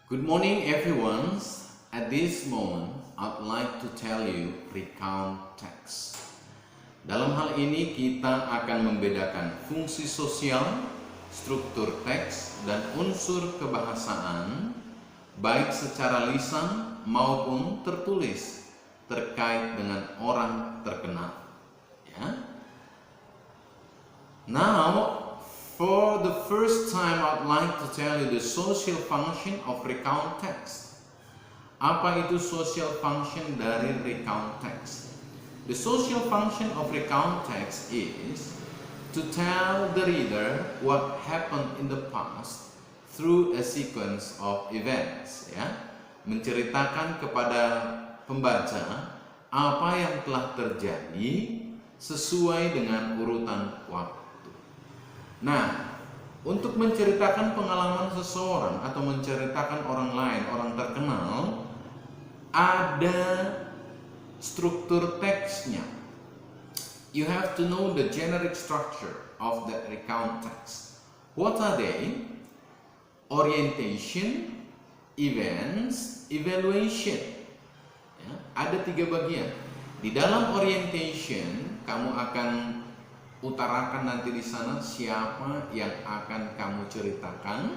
Good morning everyone. At this moment, I'd like to tell you recount text. Dalam hal ini kita akan membedakan fungsi sosial, struktur teks, dan unsur kebahasaan baik secara lisan maupun tertulis terkait dengan orang terkenal. Ya. Now, for the first time, I'd like to tell you the social function of recount text. Apa itu social function dari recount text? The social function of recount text is to tell the reader what happened in the past through a sequence of events. Ya, menceritakan kepada pembaca apa yang telah terjadi sesuai dengan urutan waktu. Nah, untuk menceritakan pengalaman seseorang atau menceritakan orang lain, orang terkenal, ada struktur teksnya. You have to know the generic structure of the recount text. What are they? Orientation, events, evaluation. Ya, ada 3 bagian. Di dalam orientation, kamu akan utarakan nanti di sana siapa yang akan kamu ceritakan,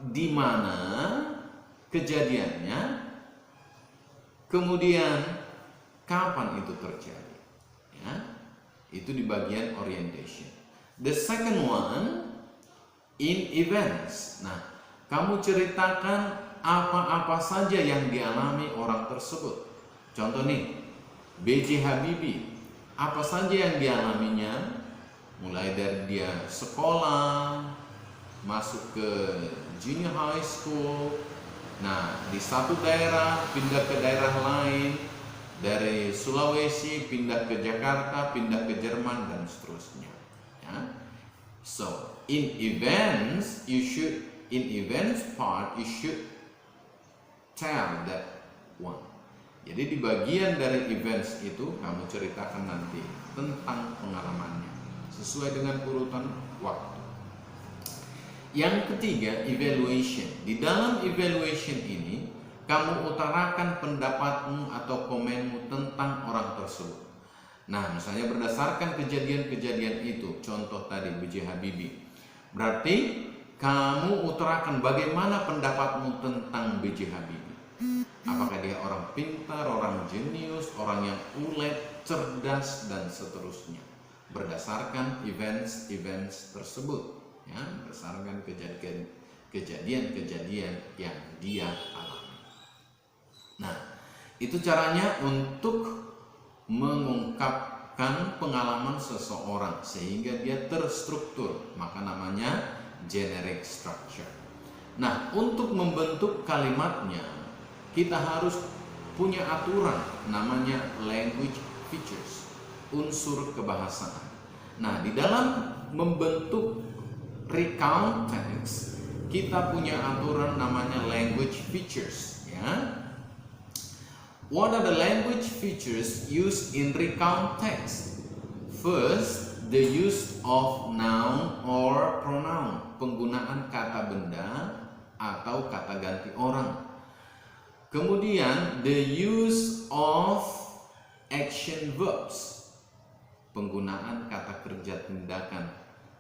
di mana kejadiannya, kemudian kapan itu terjadi. Ya, itu di bagian orientation. The second one in events. Nah, kamu ceritakan apa-apa saja yang dialami orang tersebut. Contoh nih, B.J. Habibie. Apa saja yang dialaminya, mulai dari dia sekolah, masuk ke junior high school, nah di satu daerah pindah ke daerah lain, dari Sulawesi pindah ke Jakarta, pindah ke Jerman, dan seterusnya. Ya. So in events part you should tell that one. Jadi di bagian dari events itu kamu ceritakan nanti tentang pengalamannya sesuai dengan urutan waktu. Yang ketiga, evaluation. Di dalam evaluation ini kamu utarakan pendapatmu atau komenmu tentang orang tersebut. Nah, misalnya berdasarkan kejadian-kejadian itu, contoh tadi B.J. Habibie. Berarti kamu utarakan bagaimana pendapatmu tentang B.J. Habibie. Apakah dia orang pintar, orang jenius, orang yang ulet, cerdas, dan seterusnya. Berdasarkan events tersebut, ya, berdasarkan kejadian-kejadian yang dia alami. Nah, itu caranya untuk mengungkapkan pengalaman seseorang sehingga dia terstruktur, maka namanya generic structure. Nah, untuk membentuk kalimatnya kita harus punya aturan namanya language features, unsur kebahasaan. Nah, di dalam membentuk recount text kita punya aturan namanya language features, ya. What are the language features used in recount text? First, the use of noun or pronoun, penggunaan kata benda atau kata ganti orang. Kemudian the use of action verbs, penggunaan kata kerja tindakan,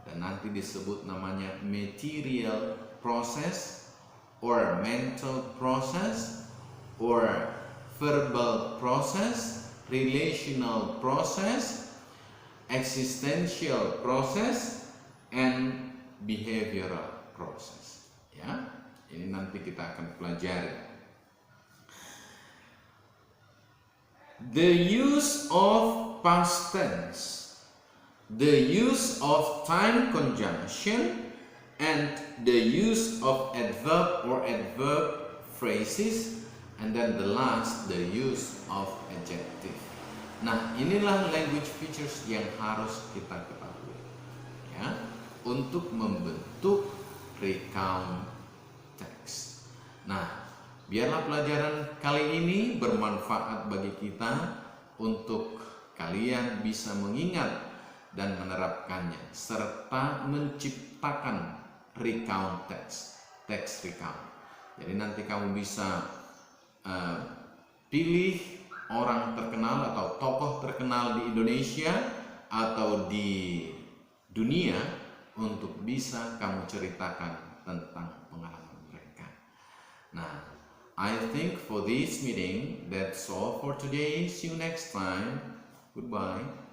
dan nanti disebut namanya material process or mental process or verbal process, relational process, existential process, and behavioral process. Ya, ini nanti kita akan pelajari. The use of past tense, the use of time conjunction, and the use of adverb or adverb phrases, and then the last, the use of adjective. Nah, inilah language features yang harus kita ketahui, ya, untuk membentuk recount text. Nah, biarlah pelajaran kali ini bermanfaat bagi kita untuk kalian bisa mengingat dan menerapkannya serta menciptakan recount text. text recount. Jadi nanti kamu bisa pilih orang terkenal atau tokoh terkenal di Indonesia atau di dunia untuk bisa kamu ceritakan tentang pengalaman mereka. Nah, I think for this meeting that's all for today. See you next time. Goodbye.